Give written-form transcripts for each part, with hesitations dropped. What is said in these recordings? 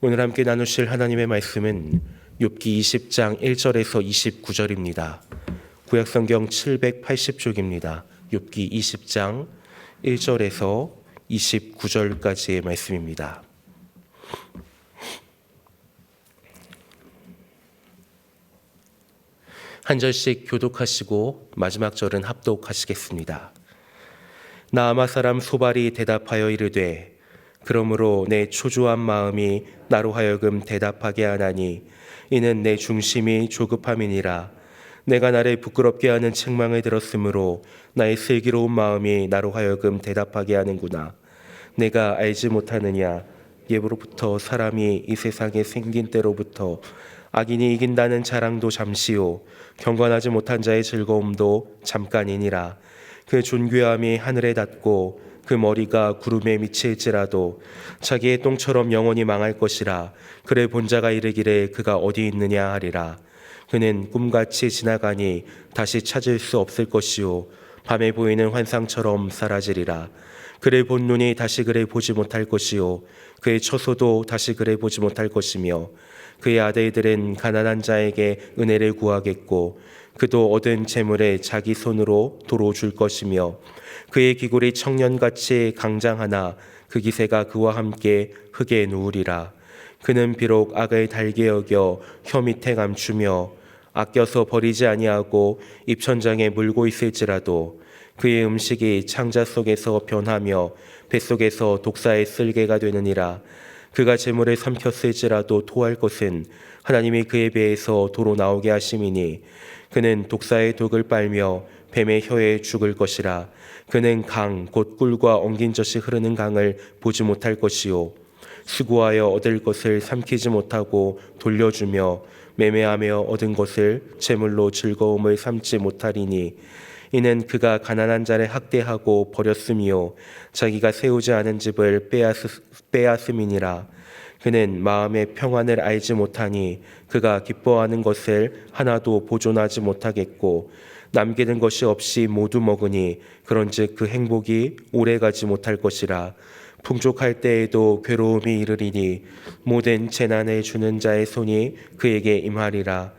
오늘 함께 나누실 하나님의 말씀은 욥기 20장 1절에서 29절입니다. 구약성경 780쪽입니다. 욥기 20장 1절에서 29절까지의 말씀입니다. 한 절씩 교독하시고 마지막 절은 합독하시겠습니다. 나아마 사람 소발이 대답하여 이르되 그러므로 내 초조한 마음이 나로 하여금 대답하게 하나니 이는 내 중심이 조급함이니라. 내가 나를 부끄럽게 하는 책망을 들었으므로 나의 슬기로운 마음이 나로 하여금 대답하게 하는구나. 내가 알지 못하느냐? 예부로부터 사람이 이 세상에 생긴 때로부터 악인이 이긴다는 자랑도 잠시요 경건하지 못한 자의 즐거움도 잠깐이니라. 그 존귀함이 하늘에 닿고 그 머리가 구름에 미칠지라도 자기의 똥처럼 영원히 망할 것이라. 그를 본 자가 이르기를 그가 어디 있느냐 하리라. 그는 꿈같이 지나가니 다시 찾을 수 없을 것이요 밤에 보이는 환상처럼 사라지리라. 그를 본 눈이 다시 그를 보지 못할 것이요 그의 처소도 다시 그를 보지 못할 것이며 그의 아들들은 가난한 자에게 은혜를 구하겠고 그도 얻은 재물에 자기 손으로 도로 줄 것이며 그의 기골이 청년같이 강장하나 그 기세가 그와 함께 흙에 누우리라. 그는 비록 악을 달게 여겨 혀 밑에 감추며 아껴서 버리지 아니하고 입천장에 물고 있을지라도 그의 음식이 창자 속에서 변하며 뱃속에서 독사의 쓸개가 되느니라. 그가 재물을 삼켰을지라도 토할 것은 하나님이 그의 배에서 도로 나오게 하심이니 그는 독사의 독을 빨며 뱀의 혀에 죽을 것이라. 그는 강 곧 꿀과 엉긴 젖이 흐르는 강을 보지 못할 것이요 수고하여 얻을 것을 삼키지 못하고 돌려주며 매매하며 얻은 것을 재물로 즐거움을 삼지 못하리니 이는 그가 가난한 자를 학대하고 버렸음이요 자기가 세우지 않은 집을 빼앗음이니라. 그는 마음의 평안을 알지 못하니 그가 기뻐하는 것을 하나도 보존하지 못하겠고 남기는 것이 없이 모두 먹으니 그런즉 그 행복이 오래가지 못할 것이라. 풍족할 때에도 괴로움이 이르리니 모든 재난을 주는 자의 손이 그에게 임하리라.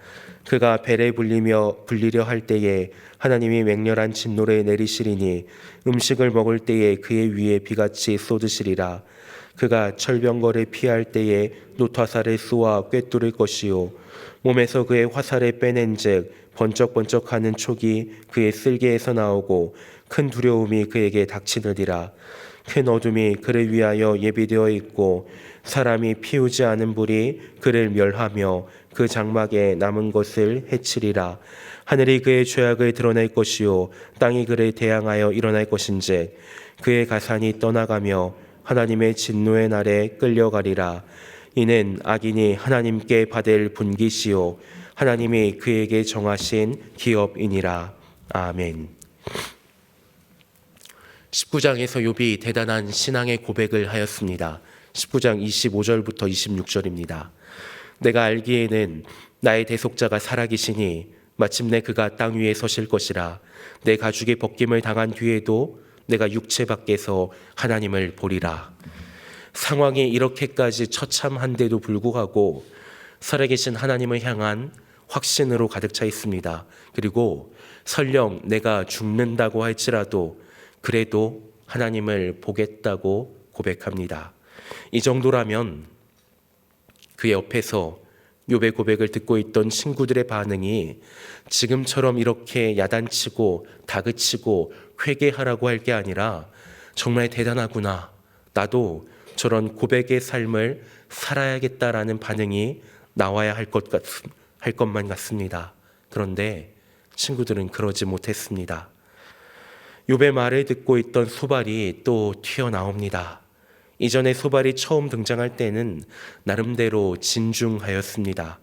그가 배를 불리려 할 때에 하나님이 맹렬한 진노를 내리시리니 음식을 먹을 때에 그의 위에 비같이 쏟으시리라. 그가 철병거를 피할 때에 노타사를 쏘아 꿰뚫을 것이요 몸에서 그의 화살을 빼낸즉 번쩍번쩍하는 촉이 그의 쓸개에서 나오고 큰 두려움이 그에게 닥치느니라. 큰 어둠이 그를 위하여 예비되어 있고 사람이 피우지 않은 불이 그를 멸하며 그 장막에 남은 것을 해치리라. 하늘이 그의 죄악을 드러낼 것이요 땅이 그를 대항하여 일어날 것인즉 그의 가산이 떠나가며 하나님의 진노의 날에 끌려가리라. 이는 악인이 하나님께 받을 분깃이요 하나님이 그에게 정하신 기업이니라. 아멘. 19장에서 욥이 대단한 신앙의 고백을 하였습니다. 19장 25절부터 26절입니다. 내가 알기에는 나의 대속자가 살아계시니 마침내 그가 땅 위에 서실 것이라. 내 가죽이 벗김을 당한 뒤에도 내가 육체 밖에서 하나님을 보리라. 상황이 이렇게까지 처참한데도 불구하고 살아계신 하나님을 향한 확신으로 가득 차 있습니다. 그리고 설령 내가 죽는다고 할지라도 그래도 하나님을 보겠다고 고백합니다. 이 정도라면 그 옆에서 욥의 고백을 듣고 있던 친구들의 반응이 지금처럼 이렇게 야단치고 다그치고 회개하라고 할 게 아니라 정말 대단하구나, 나도 저런 고백의 삶을 살아야겠다라는 반응이 나와야 할 것만 같습니다. 그런데 친구들은 그러지 못했습니다. 욥의 말을 듣고 있던 소발이 또 튀어나옵니다. 이전에 소발이 처음 등장할 때는 나름대로 진중하였습니다.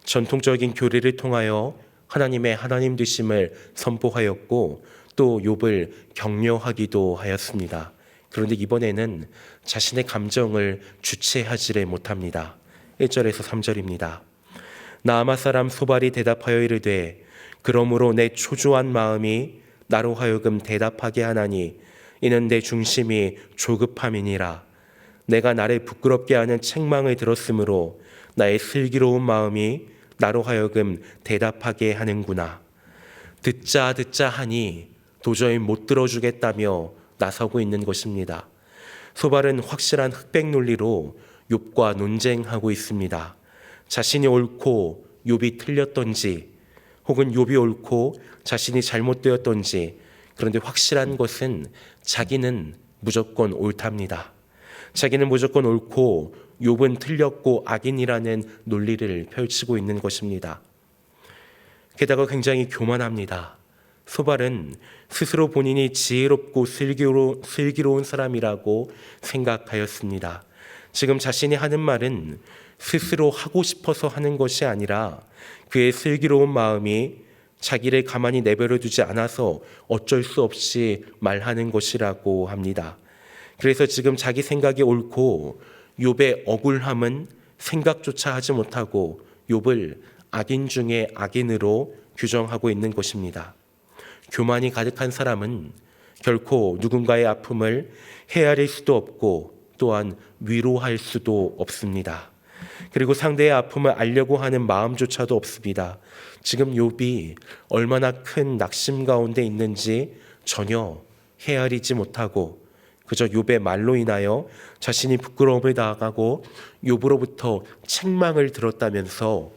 전통적인 교리를 통하여 하나님의 하나님 되심을 선포하였고 또 욥을 격려하기도 하였습니다. 그런데 이번에는 자신의 감정을 주체하지를 못합니다. 1절에서 3절입니다. 나아마 사람 소발이 대답하여 이르되 그러므로 내 초조한 마음이 나로 하여금 대답하게 하나니 이는 내 중심이 조급함이니라. 내가 나를 부끄럽게 하는 책망을 들었으므로 나의 슬기로운 마음이 나로 하여금 대답하게 하는구나. 듣자 하니 도저히 못 들어주겠다며 나서고 있는 것입니다. 소발은 확실한 흑백 논리로 욥과 논쟁하고 있습니다. 자신이 옳고 욥이 틀렸던지, 혹은 욥이 옳고 자신이 잘못되었던지, 그런데 확실한 것은 자기는 무조건 옳답니다. 자기는 무조건 옳고 욥은 틀렸고 악인이라는 논리를 펼치고 있는 것입니다. 게다가 굉장히 교만합니다. 소발은 스스로 본인이 지혜롭고 슬기로운 사람이라고 생각하였습니다. 지금 자신이 하는 말은 스스로 하고 싶어서 하는 것이 아니라 그의 슬기로운 마음이 자기를 가만히 내버려 두지 않아서 어쩔 수 없이 말하는 것이라고 합니다. 그래서 지금 자기 생각이 옳고 욥의 억울함은 생각조차 하지 못하고 욥을 악인 중에 악인으로 규정하고 있는 것입니다. 교만이 가득한 사람은 결코 누군가의 아픔을 헤아릴 수도 없고 또한 위로할 수도 없습니다. 그리고 상대의 아픔을 알려고 하는 마음조차도 없습니다. 지금 욥이 얼마나 큰 낙심 가운데 있는지 전혀 헤아리지 못하고 그저 욥의 말로 인하여 자신이 부끄러움을 당하고 욥으로부터 책망을 들었다면서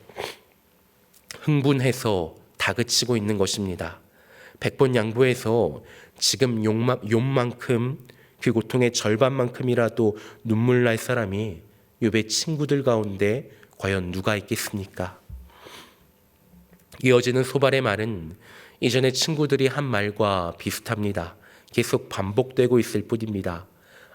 흥분해서 다그치고 있는 것입니다. 100번 양보해서 지금 욥만큼 그 고통의 절반만큼이라도 눈물 날 사람이 욥의 친구들 가운데 과연 누가 있겠습니까? 이어지는 소발의 말은 이전에 친구들이 한 말과 비슷합니다. 계속 반복되고 있을 뿐입니다.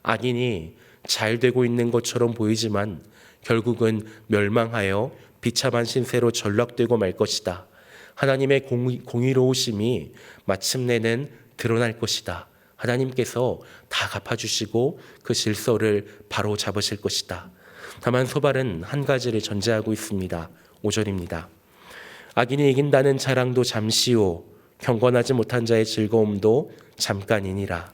악인이 잘 되고 있는 것처럼 보이지만 결국은 멸망하여 비참한 신세로 전락되고 말 것이다. 하나님의 공의로우심이 마침내는 드러날 것이다. 하나님께서 다 갚아주시고 그 질서를 바로 잡으실 것이다. 다만 소발은 한 가지를 전제하고 있습니다. 5절입니다. 악인이 이긴다는 자랑도 잠시요 경건하지 못한 자의 즐거움도 잠깐이니라.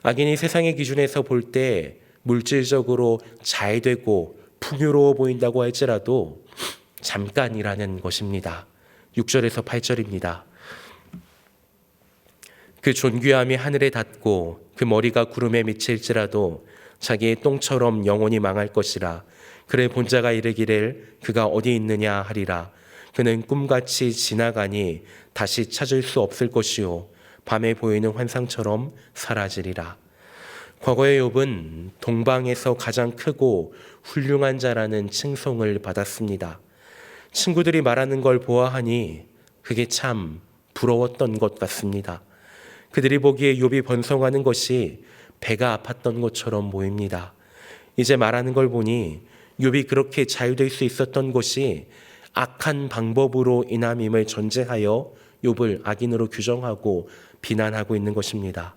악인이 세상의 기준에서 볼 때 물질적으로 잘 되고 풍요로워 보인다고 할지라도 잠깐이라는 것입니다. 6절에서 8절입니다. 그 존귀함이 하늘에 닿고 그 머리가 구름에 미칠지라도 자기의 똥처럼 영원히 망할 것이라. 그의 본자가 이르기를 그가 어디 있느냐 하리라. 그는 꿈같이 지나가니 다시 찾을 수 없을 것이요 밤에 보이는 환상처럼 사라지리라. 과거의 욥은 동방에서 가장 크고 훌륭한 자라는 칭송을 받았습니다. 친구들이 말하는 걸 보아하니 그게 참 부러웠던 것 같습니다. 그들이 보기에 욥이 번성하는 것이 배가 아팠던 것처럼 보입니다. 이제 말하는 걸 보니 욥이 그렇게 잘 될 수 있었던 것이 악한 방법으로 인함임을 전제하여 욥을 악인으로 규정하고 비난하고 있는 것입니다.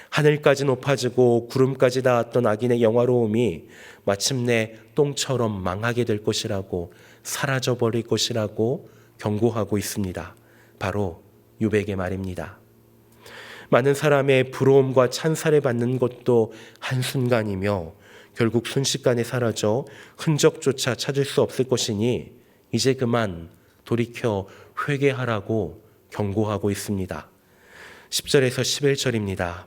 하늘까지 높아지고 구름까지 닿았던 악인의 영화로움이 마침내 똥처럼 망하게 될 것이라고, 사라져버릴 것이라고 경고하고 있습니다. 바로 욥에게 말입니다. 많은 사람의 부러움과 찬사를 받는 것도 한순간이며 결국 순식간에 사라져 흔적조차 찾을 수 없을 것이니 이제 그만 돌이켜 회개하라고 경고하고 있습니다. 10절에서 11절입니다.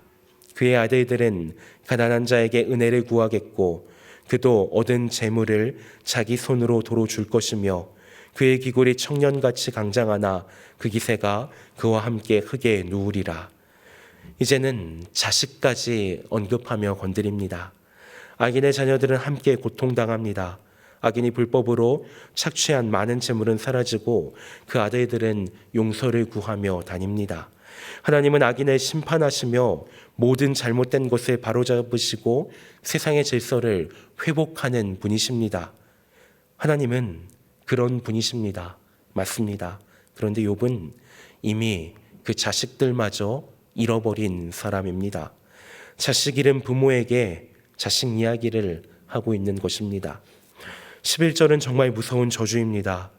그의 아들들은 가난한 자에게 은혜를 구하겠고 그도 얻은 재물을 자기 손으로 도로 줄 것이며 그의 기골이 청년같이 강장하나 그 기세가 그와 함께 흙에 누우리라. 이제는 자식까지 언급하며 건드립니다. 악인의 자녀들은 함께 고통당합니다. 악인이 불법으로 착취한 많은 재물은 사라지고 그 아들들은 용서를 구하며 다닙니다. 하나님은 악인을 심판하시며 모든 잘못된 것을 바로잡으시고 세상의 질서를 회복하는 분이십니다. 하나님은 그런 분이십니다. 맞습니다. 그런데 욥은 이미 그 자식들마저 잃어버린 사람입니다. 자식 잃은 부모에게 자식 이야기를 하고 있는 것입니다. 11절은 정말 무서운 저주입니다.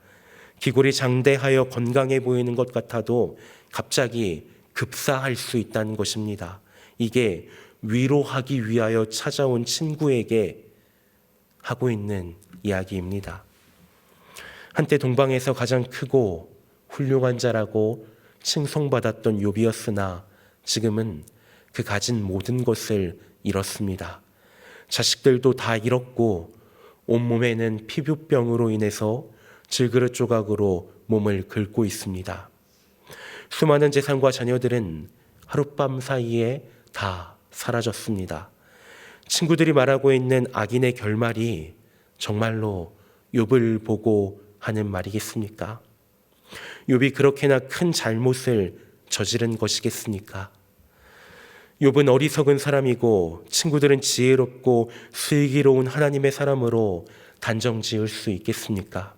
기골이 장대하여 건강해 보이는 것 같아도 갑자기 급사할 수 있다는 것입니다. 이게 위로하기 위하여 찾아온 친구에게 하고 있는 이야기입니다. 한때 동방에서 가장 크고 훌륭한 자라고 칭송받았던 욥이었으나 지금은 그 가진 모든 것을 잃었습니다. 자식들도 다 잃었고 온몸에는 피부병으로 인해서 질그릇 조각으로 몸을 긁고 있습니다. 수많은 재산과 자녀들은 하룻밤 사이에 다 사라졌습니다. 친구들이 말하고 있는 악인의 결말이 정말로 욥을 보고 하는 말이겠습니까? 욥이 그렇게나 큰 잘못을 저지른 것이겠습니까? 욥은 어리석은 사람이고 친구들은 지혜롭고 슬기로운 하나님의 사람으로 단정 지을 수 있겠습니까?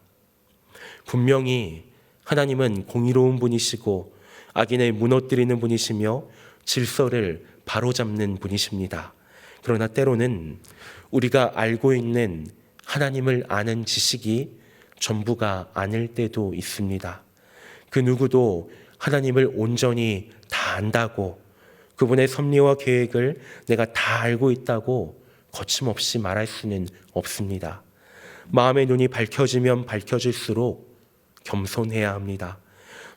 분명히 하나님은 공의로운 분이시고 악인을 무너뜨리는 분이시며 질서를 바로잡는 분이십니다. 그러나 때로는 우리가 알고 있는 하나님을 아는 지식이 전부가 아닐 때도 있습니다. 그 누구도 하나님을 온전히 다 안다고, 그분의 섭리와 계획을 내가 다 알고 있다고 거침없이 말할 수는 없습니다. 마음의 눈이 밝혀지면 밝혀질수록 겸손해야 합니다.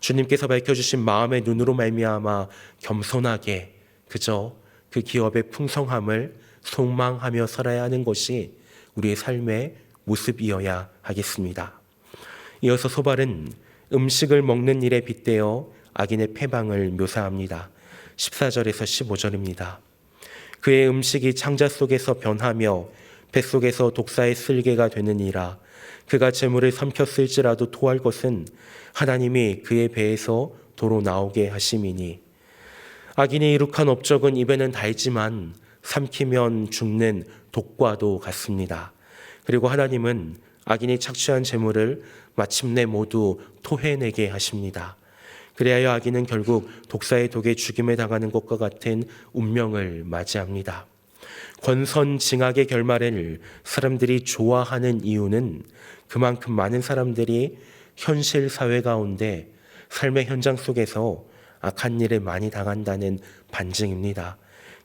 주님께서 밝혀주신 마음의 눈으로 말미암아 겸손하게 그저 그 기업의 풍성함을 소망하며 살아야 하는 것이 우리의 삶의 모습이어야 하겠습니다. 이어서 소발은 음식을 먹는 일에 빗대어 악인의 패방을 묘사합니다. 14절에서 15절입니다. 그의 음식이 창자 속에서 변하며 뱃속에서 독사의 쓸개가 되느니라. 그가 재물을 삼켰을지라도 토할 것은 하나님이 그의 배에서 도로 나오게 하심이니. 악인이 이룩한 업적은 입에는 달지만 삼키면 죽는 독과도 같습니다. 그리고 하나님은 악인이 착취한 재물을 마침내 모두 토해내게 하십니다. 그리하여 악인은 결국 독사의 독에 죽임에 당하는 것과 같은 운명을 맞이합니다. 권선징악의 결말을 사람들이 좋아하는 이유는 그만큼 많은 사람들이 현실 사회 가운데 삶의 현장 속에서 악한 일을 많이 당한다는 반증입니다.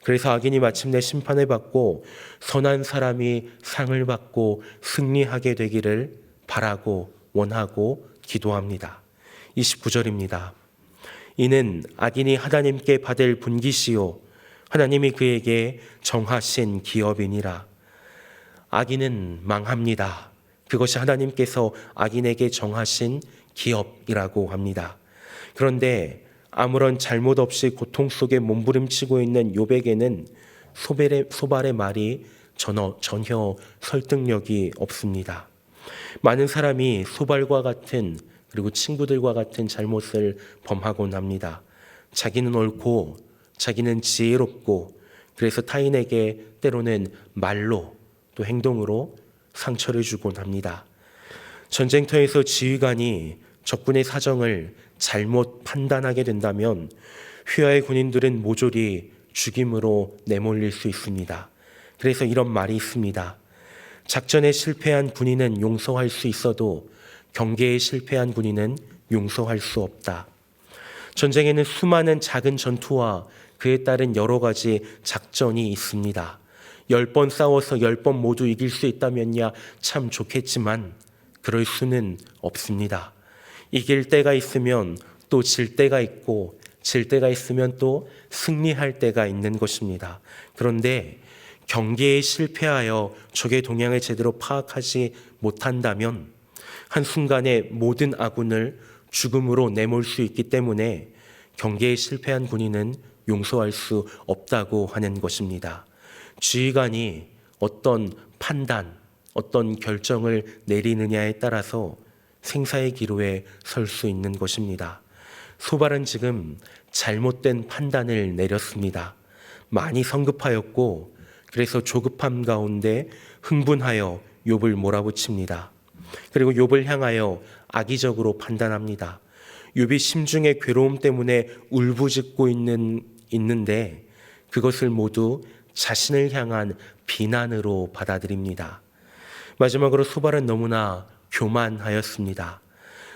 그래서 악인이 마침내 심판을 받고 선한 사람이 상을 받고 승리하게 되기를 바라고 원하고 기도합니다. 29절입니다. 이는 악인이 하나님께 받을 분깃이요 하나님이 그에게 정하신 기업이니라. 악인은 망합니다. 그것이 하나님께서 악인에게 정하신 기업이라고 합니다. 그런데 아무런 잘못 없이 고통 속에 몸부림치고 있는 욥에게는 소발의 말이 전혀 설득력이 없습니다. 많은 사람이 소발과 같은 그리고 친구들과 같은 잘못을 범하곤 합니다. 자기는 옳고 자기는 지혜롭고 그래서 타인에게 때로는 말로 또 행동으로 상처를 주곤 합니다. 전쟁터에서 지휘관이 적군의 사정을 잘못 판단하게 된다면 휘하의 군인들은 모조리 죽임으로 내몰릴 수 있습니다. 그래서 이런 말이 있습니다. 작전에 실패한 군인은 용서할 수 있어도 경계에 실패한 군인은 용서할 수 없다. 전쟁에는 수많은 작은 전투와 그에 따른 여러 가지 작전이 있습니다. 10번 싸워서 10번 모두 이길 수 있다면야 참 좋겠지만 그럴 수는 없습니다. 이길 때가 있으면 또 질 때가 있고 질 때가 있으면 또 승리할 때가 있는 것입니다. 그런데 경계에 실패하여 적의 동향을 제대로 파악하지 못한다면 한순간에 모든 아군을 죽음으로 내몰 수 있기 때문에 경계에 실패한 군인은 용서할 수 없다고 하는 것입니다. 지휘관이 어떤 판단, 어떤 결정을 내리느냐에 따라서 생사의 기로에 설 수 있는 것입니다. 소발은 지금 잘못된 판단을 내렸습니다. 많이 성급하였고 그래서 조급함 가운데 흥분하여 욥을 몰아붙입니다. 그리고 욥을 향하여 악의적으로 판단합니다. 욥이 심중의 괴로움 때문에 울부짖고 있는데 그것을 모두 자신을 향한 비난으로 받아들입니다. 마지막으로 소발은 너무나 교만하였습니다.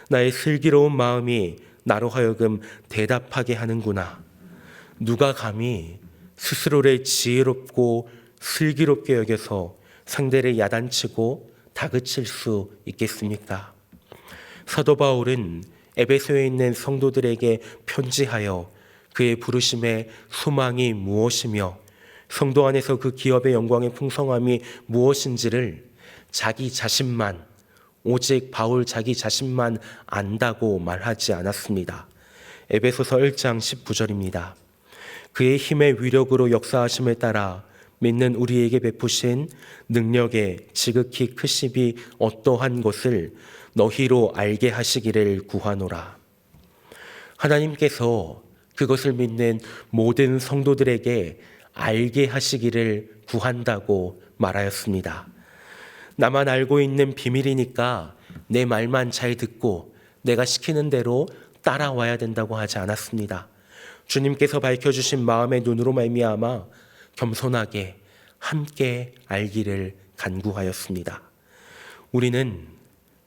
나의 슬기로운 마음이 나로 하여금 대답하게 하는구나. 누가 감히 스스로를 지혜롭고 슬기롭게 여겨서 상대를 야단치고 다그칠 수 있겠습니까? 사도 바울은 에베소에 있는 성도들에게 편지하여 그의 부르심의 소망이 무엇이며 성도 안에서 그 기업의 영광의 풍성함이 무엇인지를 자기 자신만, 오직 바울 자기 자신만 안다고 말하지 않았습니다. 에베소서 1장 19절입니다. 그의 힘의 위력으로 역사하심을 따라 믿는 우리에게 베푸신 능력의 지극히 크심이 어떠한 것을 너희로 알게 하시기를 구하노라. 하나님께서 그것을 믿는 모든 성도들에게 알게 하시기를 구한다고 말하였습니다. 나만 알고 있는 비밀이니까 내 말만 잘 듣고 내가 시키는 대로 따라와야 된다고 하지 않았습니다. 주님께서 밝혀주신 마음의 눈으로 말미암아 겸손하게 함께 알기를 간구하였습니다. 우리는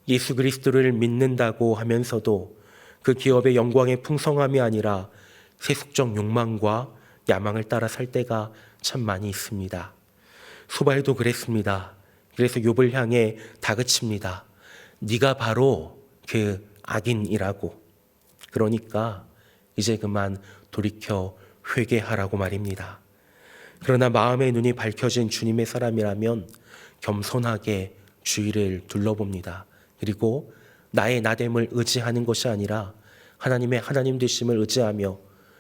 예수 그리스도를 믿는다고 하면서도 그 기업의 영광의 풍성함이 아니라 세속적 욕망과 야망을 따라 살 때가 참 많이 있습니다. 소발도 그랬습니다. 그래서 욥을 향해 다그칩니다. 네가 바로 그 악인이라고. 그러니까 이제 그만 돌이켜 회개하라고 말입니다. 그러나 마음의 눈이 밝혀진 주님의 사람이라면 겸손하게 주위를 둘러봅니다. 그리고 나의 나됨을 의지하는 것이 아니라 하나님의 하나님 되심을 의지하며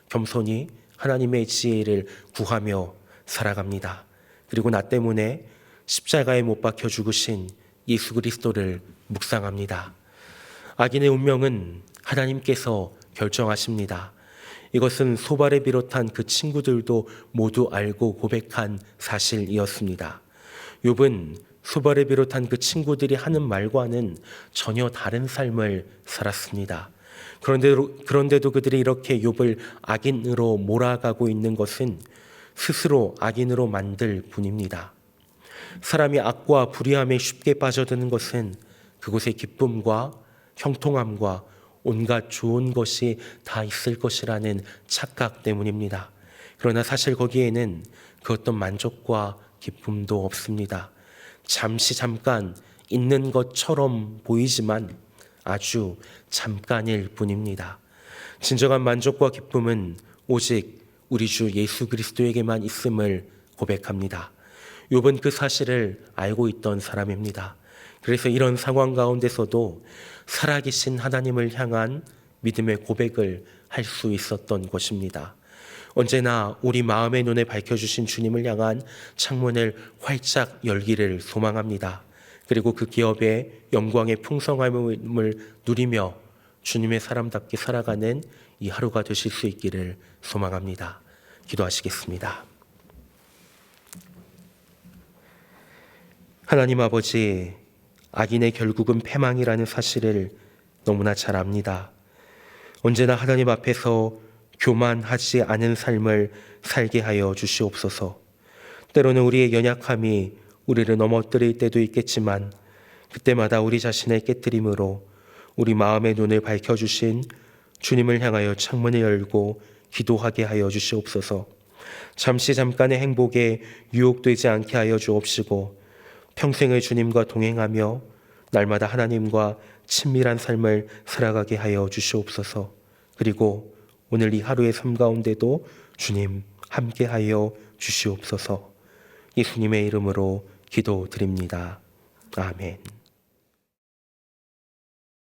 겸손히 하나님의 지혜를 구하며 살아갑니다. 그리고 나 때문에 십자가에 못 박혀 죽으신 예수 그리스도를 묵상합니다. 악인의 운명은 하나님께서 결정하십니다. 이것은 소발을 비롯한 그 친구들도 모두 알고 고백한 사실이었습니다. 욥은 소발을 비롯한 그 친구들이 하는 말과는 전혀 다른 삶을 살았습니다. 그런데도 그들이 이렇게 욥을 악인으로 몰아가고 있는 것은 스스로 악인으로 만들 뿐입니다. 사람이 악과 불의함에 쉽게 빠져드는 것은 그곳에 기쁨과 형통함과 온갖 좋은 것이 다 있을 것이라는 착각 때문입니다. 그러나 사실 거기에는 그 어떤 만족과 기쁨도 없습니다. 잠깐 있는 것처럼 보이지만 아주 잠깐일 뿐입니다. 진정한 만족과 기쁨은 오직 우리 주 예수 그리스도에게만 있음을 고백합니다. 욥은 그 사실을 알고 있던 사람입니다. 그래서 이런 상황 가운데서도 살아계신 하나님을 향한 믿음의 고백을 할 수 있었던 것입니다. 언제나 우리 마음의 눈에 밝혀주신 주님을 향한 창문을 활짝 열기를 소망합니다. 그리고 그 기업의 영광의 풍성함을 누리며 주님의 사람답게 살아가는 이 하루가 되실 수 있기를 소망합니다. 기도하시겠습니다. 하나님 아버지, 악인의 결국은 패망이라는 사실을 너무나 잘 압니다. 언제나 하나님 앞에서 교만하지 않은 삶을 살게 하여 주시옵소서. 때로는 우리의 연약함이 우리를 넘어뜨릴 때도 있겠지만 그때마다 우리 자신의 깨트림으로 우리 마음의 눈을 밝혀주신 주님을 향하여 창문을 열고 기도하게 하여 주시옵소서. 잠깐의 행복에 유혹되지 않게 하여 주옵시고 평생을 주님과 동행하며 날마다 하나님과 친밀한 삶을 살아가게 하여 주시옵소서. 그리고 오늘 이 하루의 삶 가운데도 주님 함께하여 주시옵소서. 예수님의 이름으로 기도드립니다. 아멘.